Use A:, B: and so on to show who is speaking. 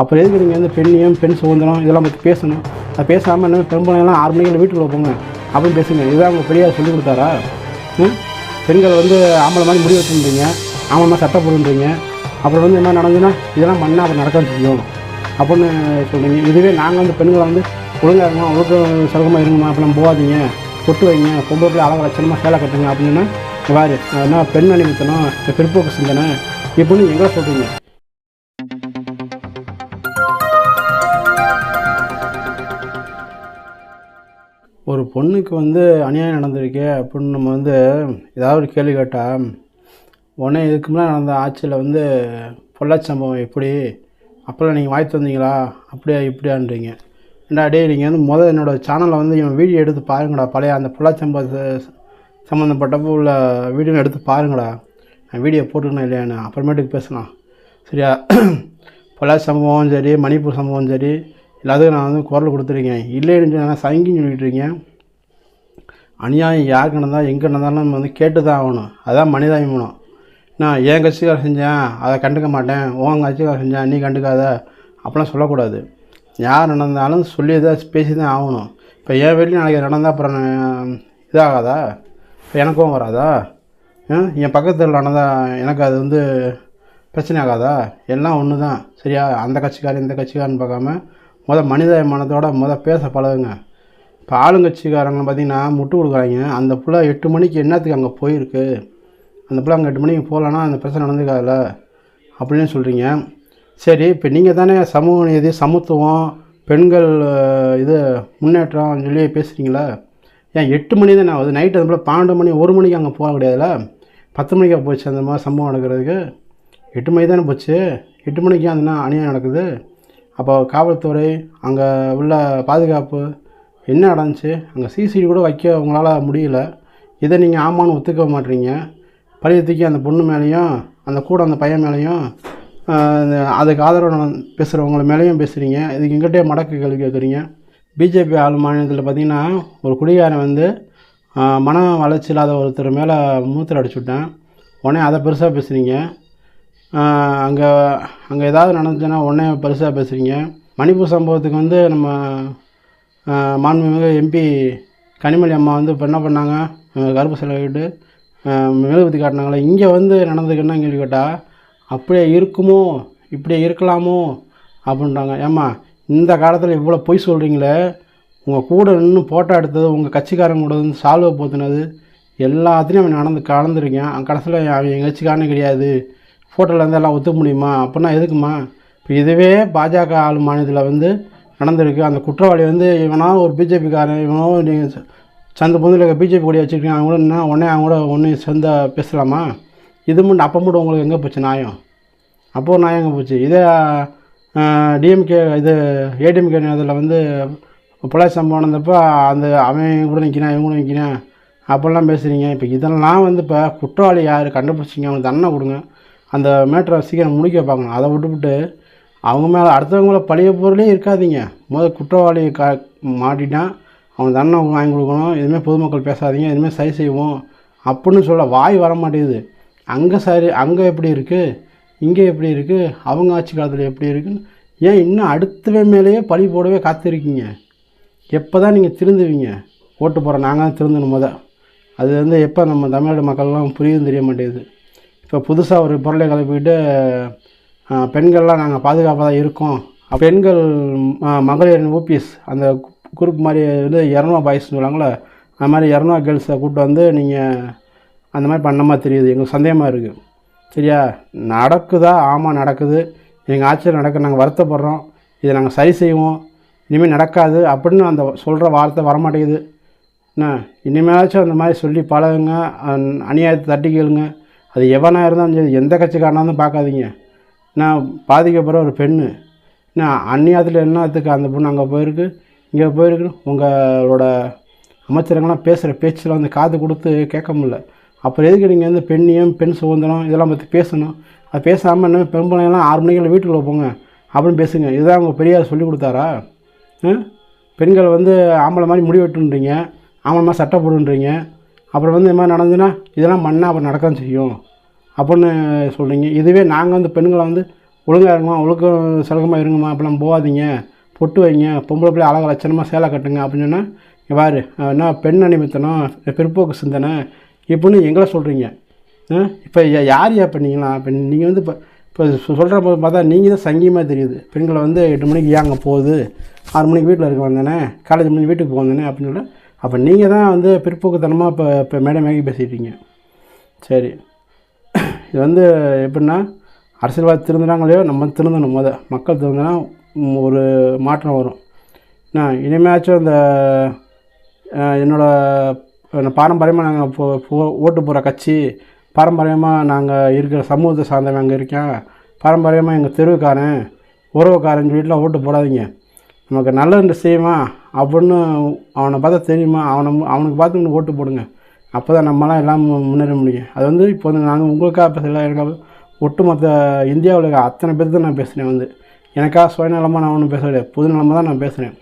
A: அப்புறம் எதுக்கு நீங்கள் வந்து பெண் சுதந்திரம் இதெல்லாம் பற்றி பேசணும்? அதை பேசாமல் என்ன பெண்பிள்ளைங்களாம் 6 மணிக்கு வீட்டுக்குள்ளே போங்க அப்படின்னு பேசுங்க. இதுதான் அவங்க பெரியார் சொல்லி கொடுத்தாரா? பெண்கள் வந்து ஆம்பளை மாதிரி முடி வச்சுருந்தீங்க, ஆம்பளை மாதிரி சட்டை போடுன்றீங்க. அப்புறம் வந்து என்ன நடந்துன்னா இதெல்லாம் பண்ணால் அப்புறம் நடக்க செய்யும் அப்படின்னு சொல்கிறீங்க. இதுவே நாங்கள் வந்து பெண்களை வந்து ஒழுங்காக இருக்கணும், ஒழுக்க சலகமாக இருக்கணும், அப்படிலாம் போகாதீங்க, பொட்டு வைங்க, பொம்பளை அழகாக லட்சணமாக சேலை கட்டுங்க அப்படின்னா வேறு என்ன பெண் அணிவித்தனம், பிற்போக்கு சிந்தனை இப்படின்னு எங்கே சொல்கிறீங்க? ஒரு பொண்ணுக்கு வந்து அநியாயம் நடந்திருக்கே அப்படின்னு நம்ம வந்து ஏதாவது ஒரு கேள்வி கேட்டால் உடனே இதுக்கு முன்னாடி நடந்த ஆட்சியில் வந்து பொள்ளாச்சி சம்பவம் எப்படி, அப்போல்லாம் நீங்கள் வாய்த்து வந்தீங்களா, அப்படியா இப்படியான்றீங்க. ஏன்டா டே, நீங்கள் வந்து என்னோடய சேனலில் வந்து இவன் வீடியோ எடுத்து பாருங்கடா, பழைய அந்த பொள்ளாச்சி சம்பவத்தை சம்மந்தப்பட்டப்போ உள்ள வீடியோ எடுத்து பாருங்கடா, நான் வீடியோ போட்டுக்கணும் இல்லையான்னு அப்புறமேட்டுக்கு பேசலாம் சரியா? பொள்ளாச்சி சம்பவம் சரி, மணிப்பூர் சம்பவம் சரி, எல்லாத்துக்கும் நான் வந்து குரல் கொடுத்துருக்கேன். இல்லைன்னு சொன்னால் சங்கின்னு சொல்லிட்டுருக்கீங்க. அநியாயம் யாருக்கு நடந்தால் எங்கே நடந்தாலும் நம்ம வந்து கேட்டு தான் ஆகணும். அதுதான் மனிதாபிமானம். நான் என் கட்சிக்கார செஞ்சேன் அதை கண்டுக்க மாட்டேன், உன் கட்சிக்கார செஞ்சேன் நீ கண்டுக்காத அப்படிலாம் சொல்லக்கூடாது. யார் நடந்தாலும் சொல்லி தான் பேசி தான் ஆகணும். இப்போ என் வீட்லையும் நாளைக்கு நடந்தால் அப்புறம் இதாகாதா? இப்போ எனக்கும் வராதா? என் பக்கத்தில் நடந்தால் எனக்கு அது வந்து பிரச்சனை ஆகாதா? எல்லாம் ஒன்று தான் சரியா? அந்த கட்சிக்காரன் இந்த கட்சிக்காரன்னு பார்க்காம மனிதாபிமானத்தோட பேச பழகுங்க. இப்போ ஆளுங்கட்சிக்காரங்க பார்த்திங்கன்னா முட்டு கொடுக்குறாங்க. அந்த புள்ள 8 மணிக்கு என்னத்துக்கு அங்கே போயிருக்கு, அந்த பிள்ளை அங்கே 8 மணிக்கு போகலன்னா அந்த பிரச்சனை நடந்துக்காதுல்ல அப்படின்னு சொல்கிறீங்க. சரி, இப்போ நீங்கள் தானே சமூக நீதி, சமத்துவம், பெண்கள் இது முன்னேற்றம் சொல்லி பேசுகிறீங்களா? ஏன் 8 மணி தானே ஆகுது, நைட்டு அந்த பிள்ளை 12 மணி 1 மணிக்கு அங்கே போக கிடையாதுல்ல? 10 மணிக்காக போச்சு அந்த மாதிரி சம்பவம் நடக்கிறதுக்கு? 8 மணி தானே போச்சு. 8 மணிக்கு அந்த அநியாயம் நடக்குது. அப்போ காவல்துறை, அங்கே உள்ள பாதுகாப்பு என்ன நடந்துச்சு? அங்கே சிசிடிவி கூட வைக்க உங்களால் முடியல. இதை நீங்கள் ஆமான்னு ஒத்துக்க மாட்டீங்க. பழைய தூக்கி அந்த பொண்ணு மேலேயும் அந்த கூட அந்த பையன் மேலேயும் அதுக்கு ஆதரவு பேசுகிறவங்கள மேலேயும் பேசுகிறீங்க. இதுக்கு எங்கிட்டே மடக்கு கேள்வி கேட்குறீங்க. பிஜேபி ஆளும் மாநிலத்தில் பார்த்திங்கன்னா ஒரு குடிகாரன் வந்து மன வளர்ச்சி இல்லாத ஒருத்தர் மேலே மூத்திரம் அடிச்சு விட்டேன். உடனே அதை பெருசாக பேசுகிறீங்க. அங்கே ஏதாவது நடந்துச்சுன்னா உடனே பெருசாக பேசுகிறீங்க. மணிப்பூர் சம்பவத்துக்கு வந்து நம்ம மாண்புமிகு எம்பி கனிமொழி அம்மா வந்து இப்போ என்ன பண்ணாங்க, கருப்பு செலவிட்டு மெழுகுபத்தி காட்டினாங்களே. இங்கே வந்து நடந்ததுக்கு என்ன கேள்வி கேட்டால் அப்படியே இருக்குமோ இப்படியே இருக்கலாமோ அப்படின்றாங்க. ஏம்மா, இந்த காலத்தில் இவ்வளோ பொய் சொல்கிறீங்களே, உங்கள் கூட நின்று ஃபோட்டோ எடுத்தது, உங்கள் கட்சிக்காரங்க கூட வந்து சால்வை போத்துனது எல்லாத்துலேயும் அவன் கலந்துருக்கேன். கடைசியில் அவன் எங்கள் கட்சிக்காரனே கிடையாது, ஃபோட்டோவில் இருந்து எல்லாம் ஒத்துக்க முடியுமா? அப்படின்னா எதுக்குமா? இப்போ இதுவே பாஜக ஆளும் மாநிலத்தில் வந்து நடந்திருக்கு. அந்த குற்றவாளி வந்து இவனா ஒரு பிஜேபிக்காரன், இவனோ நீங்கள் சந்த பொந்தில் பிஜேபி கூடிய வச்சுருக்கீங்க, அவங்க கூட என்ன உடனே அவங்க கூட ஒன்று சேர்ந்த பேசலாமா? இது மட்டும் அப்போ மட்டும் உங்களுக்கு எங்கே போச்சு நியாயம்? அப்போது நியாயம் எங்கே போச்சு? இதே டிஎம்கே இது ஏடிஎம்கே நேரத்தில் வந்து பொள்ளாச்சி சம்பவம் நடந்தப்போ அந்த அவன் கூட நிற்கிறேன், இவங்க கூட நிற்கிறேன் அப்படிலாம் பேசுகிறீங்க. இப்போ இதெல்லாம் வந்து இப்போ குற்றவாளி யார் கண்டுபிடிச்சிங்க, அவனுக்கு தண்டனை கொடுங்க, அந்த மேட்டரை சீக்கிரம் முடிக்க பார்க்கணும். அதை விட்டுவிட்டு அவங்க மேலே அடுத்தவங்கள பழைய பொருளே இருக்காதீங்க. குற்றவாளி மாட்டிட்டான், அவன் தண்டனை வாங்கி கொடுக்கணும், இதுமாதிரி பொதுமக்கள் பேசாதீங்க, இதுமாதிரி சரி செய்வோம் அப்படின்னு சொல்ல வாய் வர மாட்டேங்குது. அங்கே சரி, அங்கே எப்படி இருக்குது, இங்கே எப்படி இருக்குது, அவங்க ஆட்சி காலத்தில் எப்படி இருக்குன்னு ஏன் இன்னும் அடுத்தவே மேலேயே பழி போடவே காத்திருக்கீங்க? எப்போ தான் நீங்கள் திருந்துவீங்க? ஓட்டு போகிற நாங்கள் தான் திருந்தணும். அது வந்து எப்போ நம்ம தமிழ்நாடு மக்கள்லாம் புரியும் தெரிய மாட்டேங்குது. இப்போ புதுசாக ஒரு பொருளை கிளப்பிக்கிட்டு பெண்கள்லாம் நாங்கள் பாதுகாப்பாக தான் இருக்கோம், பெண்கள் மகளிர் ஓபிஎஸ் அந்த குரூப் மாதிரி வந்து 200 பாய்ஸ்னு சொல்லுவாங்களே, அது மாதிரி 200 கேர்ள்ஸை கூப்பிட்டு வந்து நீங்கள் அந்த மாதிரி பண்ண மாதிரி தெரியுது. எங்களுக்கு சந்தேகமாக இருக்குது சரியா? நடக்குதா? ஆமாம் நடக்குது, எங்கள் ஆட்சியில் நடக்க நாங்கள் வருத்தப்படுறோம், இதை நாங்கள் சரி செய்வோம், இனிமேல் நடக்காது அப்படின்னு அந்த சொல்கிற வார்த்தை வரமாட்டேங்குது. என்ன இனிமேலாச்சும் அந்த மாதிரி சொல்லி பழகுங்க, அநியாயத்தை தட்டி கேளுங்க. அது எவனாக இருந்தாலும் சரி, எந்த கட்சிக்காரனாலும் பார்க்காதீங்க. நான் பாதிக்கப்படுற ஒரு பெண்ணு, என்ன அந்நியாயத்தில் என்னத்துக்கு அந்த பொண்ணு அங்கே போயிருக்கு இங்கே போயிருக்கு, உங்களோட அமைச்சருங்களாம் பேசுகிற பேச்சில் வந்து காது கொடுத்து கேட்க முடியல. அப்புறம் எதுக்கு நீங்கள் வந்து பெண் சுதந்திரம் இதெல்லாம் பற்றி பேசணும்? அது பேசாமல் என்ன பெண்பிள்ளைங்களாம் 6 மணிக்கு வீட்டுக்குள்ளே போங்க அப்படின்னு பேசுங்க. இதுதான் அவங்க பெரியார் சொல்லி கொடுத்தாரா? பெண்கள் வந்து ஆம்பளை மாதிரி முடி வெட்டுன்றீங்க, ஆம்பளை மாதிரி சட்டை போடுன்றீங்க, அப்புறம் வந்து இது மாதிரி நடந்துன்னா இதெல்லாம் பண்ணால் அப்புறம் நடக்க செய்யும் அப்படின்னு சொல்கிறீங்க. இதுவே நாங்கள் வந்து பெண்களை வந்து ஒழுங்காக இருங்கம்மா, ஒழுக்கம் சலகமாக இருங்கம்மா, அப்பெல்லாம் போகாதீங்க, பொட்டு வைங்க, பொம்பளை பிள்ளை அழகாக லட்சணமாக சேலை கட்டுங்க அப்படின்னு சொன்னால், இங்கே பாரு என்ன பெண் அடிமைத்தனம், பிற்போக்கு சிந்தனை இப்படின்னு எங்களை சொல்கிறீங்க. இப்போ யார் இப்போ நீங்களா? இப்போ நீங்கள் வந்து இப்போ சொல்கிற போது பார்த்தா நீங்கள் தான் சங்கியமாக தெரியுது. பெண்களை வந்து 8 மணிக்கு ஏங்க போகுது, 6 மணிக்கு வீட்டில் இருக்க வந்தேனே, காலேஜ் முடிஞ்சு வீட்டுக்கு போந்தேனே அப்படின்னு சொல்ல, அப்போ நீங்கள் தான் வந்து பிற்போக்குத்தனமாக இப்போ மேடை மேகி பேசிகிட்டீங்க. சரி, இது வந்து எப்படின்னா அரசியல்வாதி திருந்துனாங்களோ நம்ம திருந்தணும். மக்கள் திருந்தினா ஒரு மாற்றம் வரும். இனிமேச்சும் இந்த என்னோடய பாரம்பரியமாக நாங்கள் ஓட்டு போகிற கட்சி, பாரம்பரியமாக நாங்கள் இருக்கிற சமூகத்தை சார்ந்தவன் அங்கே இருக்கேன், பாரம்பரியமாக எங்கள் தெருவுக்காரன் உறவுக்காரன் வீட்டில் ஓட்டு போடாதீங்க, நமக்கு நல்லது செய்வான் அப்படின்னு அவனை பார்த்தா தெரியுமா, அவனுக்கு பார்த்து ஓட்டு போடுங்க. அப்போ தான் நம்மளாம் எல்லாம் முன்னேற முடியும். அது வந்து இப்போ வந்து நாங்கள் உங்களுக்காக பேசல, எனக்காக ஒட்டுமொத்த இந்தியாவில் அத்தனை பேர் தான் நான் பேசுகிறேன். எனக்காக சுயநலமாக நான் ஒன்றும் பேச கிடையாது, பொது நலமாக தான் நான் பேசுகிறேன்.